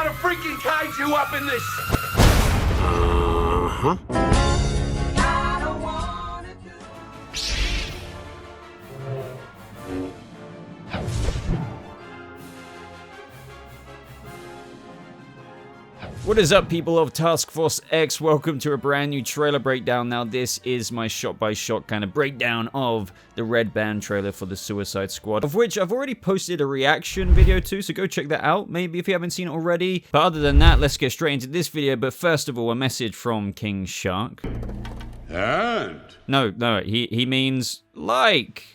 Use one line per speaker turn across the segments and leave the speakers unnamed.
got a freaking kaiju up in this.
What is up, people of Task Force X? Welcome to a brand new trailer breakdown. Now, this is my shot-by-shot kind of breakdown of the Red Band trailer for the Suicide Squad, of which I've already posted a reaction video to, so go check that out, maybe if you haven't seen it already. But other than that, let's get straight into this video. But first of all, a message from King Shark.
And?
No, he means like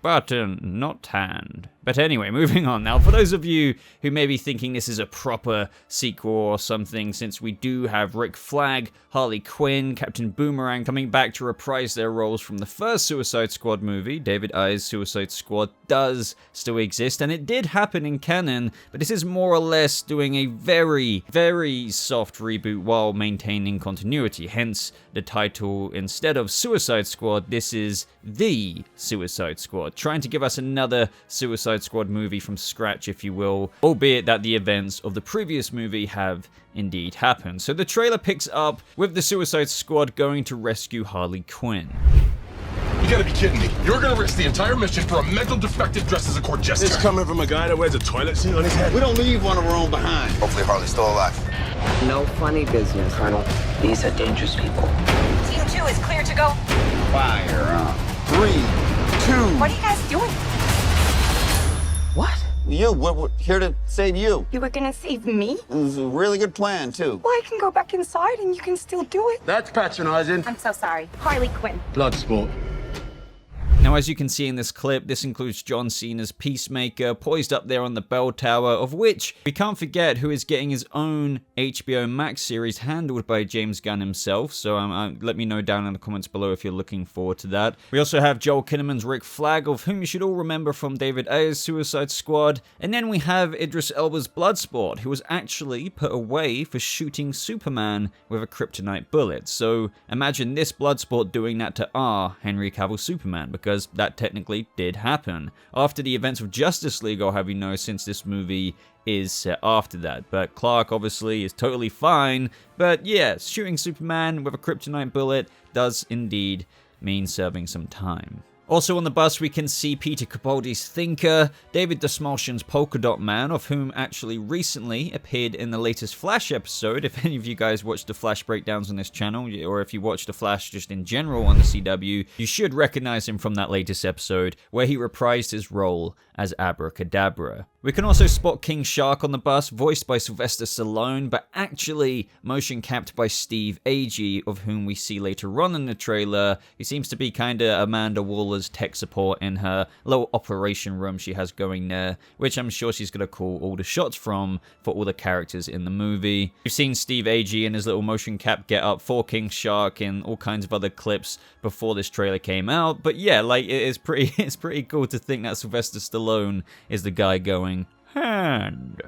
button, not hand. But anyway, moving on now. For those of you who may be thinking this is a proper sequel or something, since we do have Rick Flag, Harley Quinn, Captain Boomerang coming back to reprise their roles from the first Suicide Squad movie, David Ayer's Suicide Squad does still exist, and it did happen in canon, but this is more or less doing a very, very soft reboot while maintaining continuity, hence the title. Instead of Suicide Squad, this is The Suicide Squad, trying to give us another Suicide Squad movie from scratch, if you will, albeit that the events of the previous movie have indeed happened. So the trailer picks up with the Suicide Squad going to rescue Harley Quinn.
You gotta be kidding me. You're gonna risk the entire mission for a mental defective dressed as a court jester.
It's coming from a guy that wears a toilet seat on his head.
We don't leave one of our own behind.
Hopefully Harley's still alive.
No funny business, Colonel. These are dangerous people.
Team 2 is clear to go.
Fire on. 3, 2.
What are you guys doing?
What?
We're here to save you.
You were gonna save me?
It was a really good plan, too.
Well, I can go back inside and you can still do it.
That's patronizing.
I'm so sorry. Harley Quinn.
Blood sport.
Now, as you can see in this clip, this includes John Cena's Peacemaker, poised up there on the bell tower, of which we can't forget who is getting his own HBO Max series handled by James Gunn himself, so let me know down in the comments below if you're looking forward to that. We also have Joel Kinnaman's Rick Flag, of whom you should all remember from David Ayer's Suicide Squad, and then we have Idris Elba's Bloodsport, who was actually put away for shooting Superman with a kryptonite bullet, so imagine this Bloodsport doing that to our Henry Cavill Superman, because that technically did happen after the events of Justice League, I'll have you know, since this movie is set after that. But Clark obviously is totally fine, but yeah, shooting Superman with a kryptonite bullet does indeed mean serving some time. Also on the bus, we can see Peter Capaldi's Thinker, David Dastmalchian's Polka Dot Man, of whom actually recently appeared in the latest Flash episode. If any of you guys watched the Flash breakdowns on this channel, or if you watched the Flash just in general on the CW, you should recognize him from that latest episode, where he reprised his role as Abracadabra. We can also spot King Shark on the bus, voiced by Sylvester Stallone, but actually motion capped by Steve Agee, of whom we see later on in the trailer. He seems to be kinda Amanda Waller's tech support in her little operation room she has going there, which I'm sure she's gonna call all the shots from for all the characters in the movie. We've seen Steve Agee in his little motion cap get up for King Shark in all kinds of other clips before this trailer came out, but yeah, like, it's pretty cool to think that Sylvester Stallone is the guy going hand.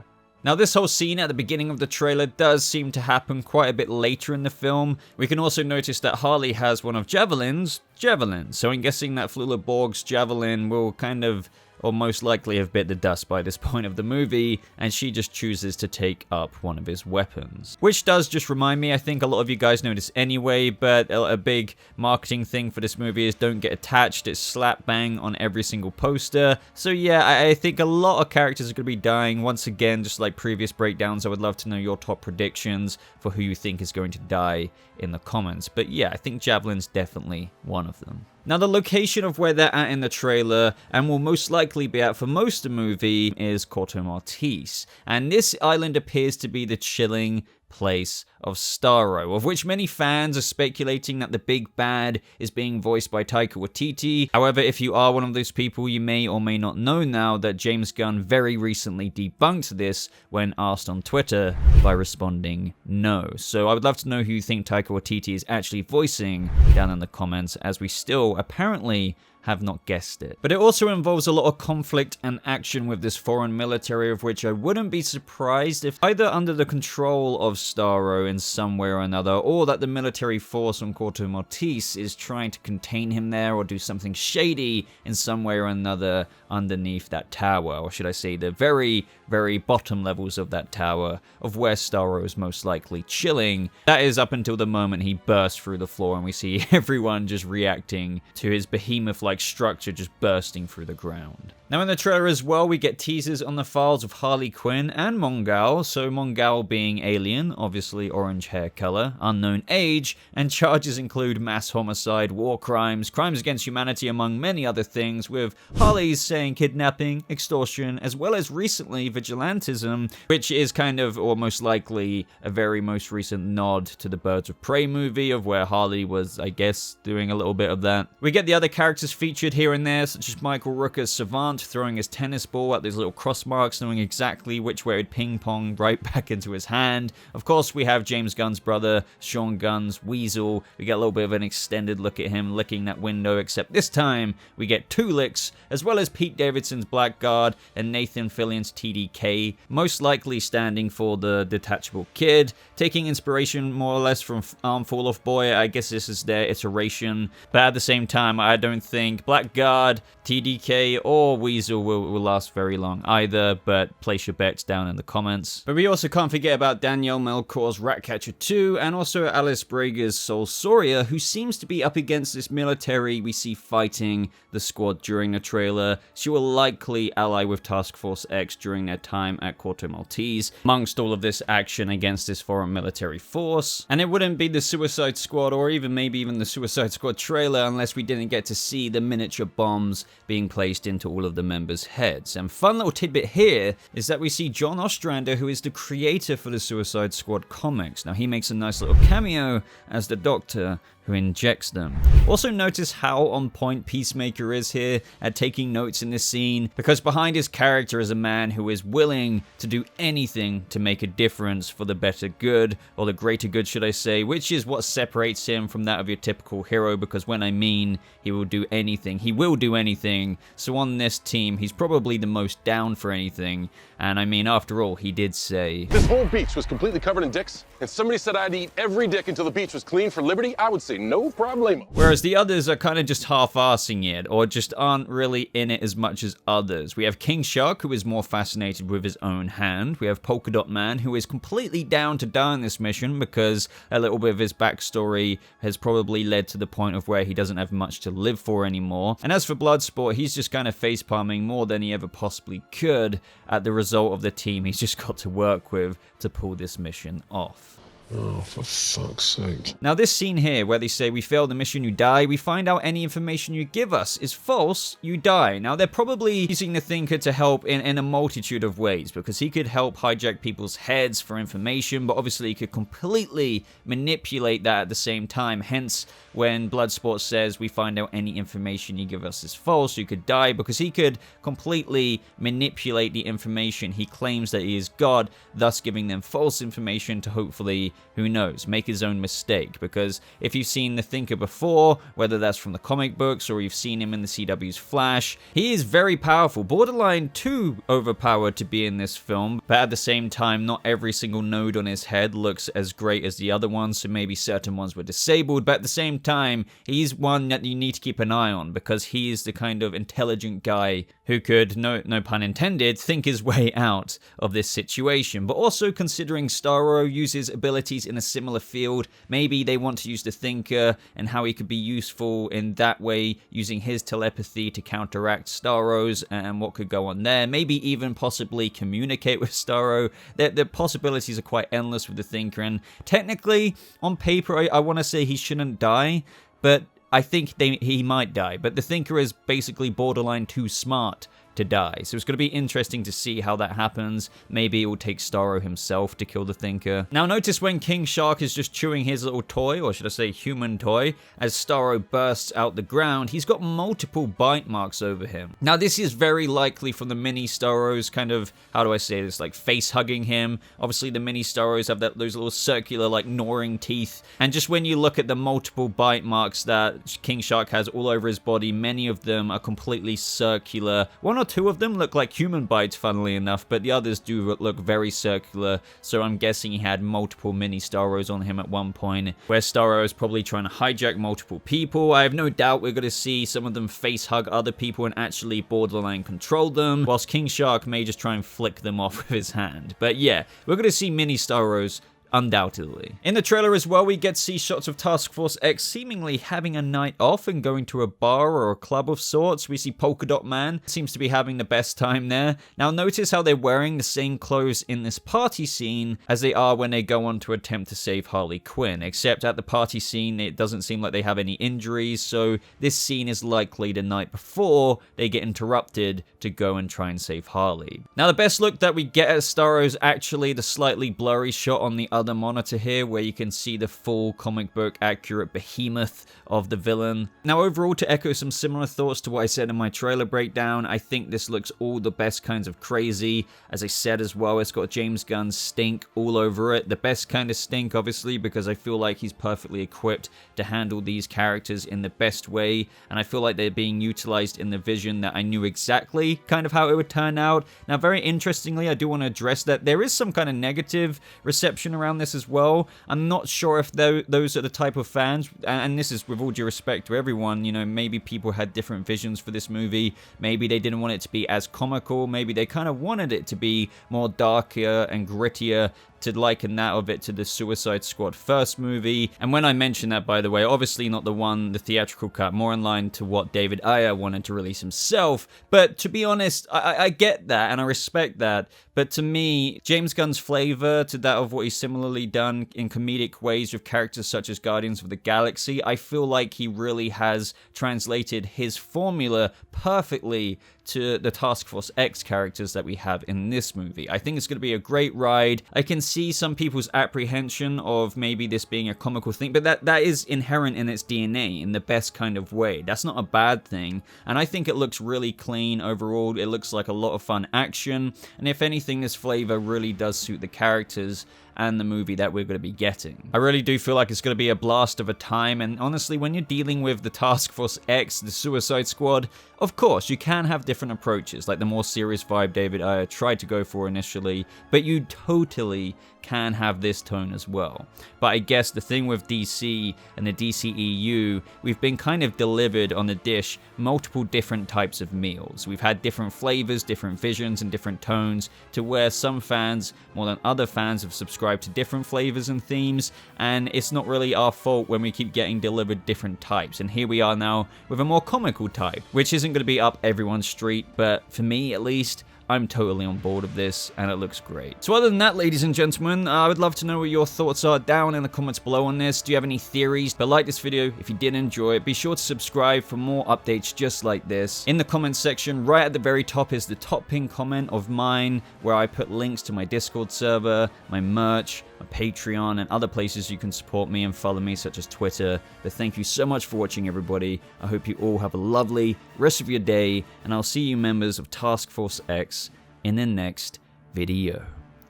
Now, this whole scene at the beginning of the trailer does seem to happen quite a bit later in the film. We can also notice that Harley has one of Javelin's javelins, so I'm guessing that Flula Borg's javelin will kind of, or most likely have bit the dust by this point of the movie, and she just chooses to take up one of his weapons. Which does just remind me, I think a lot of you guys know this anyway, but a big marketing thing for this movie is don't get attached. It's slap bang on every single poster. So yeah, I think a lot of characters are going to be dying. Once again, just like previous breakdowns, I would love to know your top predictions for who you think is going to die in the comments. But yeah, I think Javelin's definitely one of them. Now, the location of where they're at in the trailer, and will most likely be at for most of the movie, is Corto Maltese. And this island appears to be the chilling place of Starro, of which many fans are speculating that the big bad is being voiced by Taika Waititi. However, if you are one of those people, you may or may not know now that James Gunn very recently debunked this when asked on Twitter by responding no. So I would love to know who you think Taika Waititi is actually voicing down in the comments, as we still apparently have not guessed it. But it also involves a lot of conflict and action with this foreign military, of which I wouldn't be surprised if either under the control of Starro in some way or another, or that the military force on Corto Maltese is trying to contain him there or do something shady in some way or another underneath that tower, or should I say the very, very bottom levels of that tower of where Starro is most likely chilling. That is up until the moment he bursts through the floor and we see everyone just reacting to his behemoth-like structure just bursting through the ground. Now in the trailer as well, we get teasers on the files of Harley Quinn and Mongal, so Mongal being alien, obviously orange hair color, unknown age, and charges include mass homicide, war crimes, crimes against humanity among many other things, with Harley's saying kidnapping, extortion, as well as recently vigilantism, which is kind of, or most likely, a very most recent nod to the Birds of Prey movie, of where Harley was, I guess, doing a little bit of that. We get the other characters featured here and there, such as Michael Rooker's Savant, throwing his tennis ball at these little cross marks, knowing exactly which way it would ping pong right back into his hand. Of course, we have James Gunn's brother, Sean Gunn's Weasel. We get a little bit of an extended look at him licking that window, except this time we get 2 licks, as well as Pete Davidson's Blackguard and Nathan Fillion's TDK, most likely standing for the detachable kid, taking inspiration more or less from Arm Fall Off Boy. I guess this is their iteration, but at the same time, I don't think Blackguard, TDK, or Weasel will last very long either, but place your bets down in the comments. But we also can't forget about Danielle Melchor's Ratcatcher 2, and also Alice Brager's Sol Soria, who seems to be up against this military we see fighting the squad during the trailer. She will likely ally with Task Force X during their time at Corto Maltese, amongst all of this action against this foreign military force. And it wouldn't be the Suicide Squad, or even maybe even the Suicide Squad trailer, unless we didn't get to see the miniature bombs being placed into all of the members' heads. And fun little tidbit here is that we see John Ostrander, who is the creator for the Suicide Squad comics. Now he makes a nice little cameo as the Doctor who injects them. Also notice how on point Peacemaker is here at taking notes in this scene, because behind his character is a man who is willing to do anything to make a difference for the better good, or the greater good should I say, which is what separates him from that of your typical hero, because when I mean he will do anything, he will do anything. So on this team, he's probably the most down for anything, and I mean, after all, he did say,
This whole beach was completely covered in dicks, and somebody said I'd eat every dick until the beach was clean for liberty, I would say no problemo.
Whereas the others are kind of just half-arsing it, or just aren't really in it as much as others. We have King Shark, who is more fascinated with his own hand. We have Polka Dot Man, who is completely down to die on this mission, because a little bit of his backstory has probably led to the point of where he doesn't have much to live for anymore. And as for Bloodsport, he's just kind of face-palming more than he ever possibly could at the result of the team he's just got to work with to pull this mission off.
Oh, for fuck's sake.
Now this scene here, where they say we fail the mission, you die, we find out any information you give us is false, you die. Now they're probably using the Thinker to help in a multitude of ways, because he could help hijack people's heads for information, but obviously he could completely manipulate that at the same time. Hence, when Bloodsport says we find out any information you give us is false, you could die, because he could completely manipulate the information. He claims that he is God, thus giving them false information to hopefully, who knows, make his own mistake. Because if you've seen the Thinker before, whether that's from the comic books or you've seen him in the CW's Flash, he is very powerful, borderline too overpowered to be in this film, but at the same time, not every single node on his head looks as great as the other ones, so maybe certain ones were disabled, but at the same time, he's one that you need to keep an eye on, because he is the kind of intelligent guy who could, no pun intended, think his way out of this situation. But also considering Starro uses abilities in a similar field, maybe they want to use the Thinker and how he could be useful in that way, using his telepathy to counteract Starro's and what could go on there. Maybe even possibly communicate with Starro. The possibilities are quite endless with the Thinker, and technically, on paper, I want to say he shouldn't die, but I think he might die. But the Thinker is basically borderline too smart to die. So it's going to be interesting to see how that happens. Maybe it will take Starro himself to kill the Thinker. Now notice when King Shark is just chewing his little toy, or should I say human toy, as Starro bursts out the ground, he's got multiple bite marks over him. Now this is very likely from the mini Starros kind of, how do I say this, like face hugging him. Obviously the mini Starros have those little circular like gnawing teeth, and just when you look at the multiple bite marks that King Shark has all over his body, many of them are completely circular. One or two of them look like human bites, funnily enough, but the others do look very circular, so I'm guessing he had multiple mini Starros on him at one point, where Starro is probably trying to hijack multiple people. I have no doubt we're going to see some of them face hug other people and actually borderline control them, whilst King Shark may just try and flick them off with his hand. But yeah, we're going to see mini Starros undoubtedly. In the trailer as well, we get to see shots of Task Force X seemingly having a night off and going to a bar or a club of sorts. We see Polka Dot Man seems to be having the best time there. Now notice how they're wearing the same clothes in this party scene as they are when they go on to attempt to save Harley Quinn, except at the party scene it doesn't seem like they have any injuries, so this scene is likely the night before they get interrupted to go and try and save Harley. Now the best look that we get at Starro is actually the slightly blurry shot on the other monitor here, where you can see the full comic book accurate behemoth of the villain. Now overall, to echo some similar thoughts to what I said in my trailer breakdown, I think this looks all the best kinds of crazy. As I said as well, it's got James Gunn's stink all over it. The best kind of stink, obviously, because I feel like he's perfectly equipped to handle these characters in the best way, and I feel like they're being utilized in the vision that I knew exactly kind of how it would turn out. Now very interestingly, I do want to address that there is some kind of negative reception around this as well. I'm not sure if those are the type of fans, and this is with all due respect to everyone, you know, maybe people had different visions for this movie. Maybe they didn't want it to be as comical. Maybe they kind of wanted it to be more darker and grittier, to liken that of it to the Suicide Squad first movie. And when I mention that, by the way, obviously not the theatrical cut, more in line to what David Ayer wanted to release himself. But to be honest, I get that and I respect that. But to me, James Gunn's flavor to that of what he's similarly done in comedic ways with characters such as Guardians of the Galaxy, I feel like he really has translated his formula perfectly to the Task Force X characters that we have in this movie. I think it's going to be a great ride. I can see some people's apprehension of maybe this being a comical thing, but that is inherent in its DNA in the best kind of way. That's not a bad thing, and I think it looks really clean overall. It looks like a lot of fun action, and if anything, this flavor really does suit the characters and the movie that we're going to be getting. I really do feel like it's going to be a blast of a time, and honestly, when you're dealing with the Task Force X, the Suicide Squad, of course, you can have different approaches, like the more serious vibe David Ayer tried to go for initially, but you totally can have this tone as well. But I guess the thing with DC and the DCEU, we've been kind of delivered on the dish multiple different types of meals. We've had different flavors, different visions, and different tones, to where some fans, more than other fans, have subscribed to different flavors and themes, and it's not really our fault when we keep getting delivered different types. And here we are now with a more comical type, which isn't going to be up everyone's street, but for me at least, I'm totally on board of this, and it looks great. So other than that, ladies and gentlemen, I would love to know what your thoughts are down in the comments below on this. Do you have any theories? But like this video if you did enjoy it. Be sure to subscribe for more updates just like this. In the comments section, right at the very top is the top pinned comment of mine, where I put links to my Discord server, my merch, my Patreon, and other places you can support me and follow me, such as Twitter. But thank you so much for watching, everybody. I hope you all have a lovely rest of your day, and I'll see you members of Task Force X in the next video.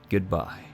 Goodbye.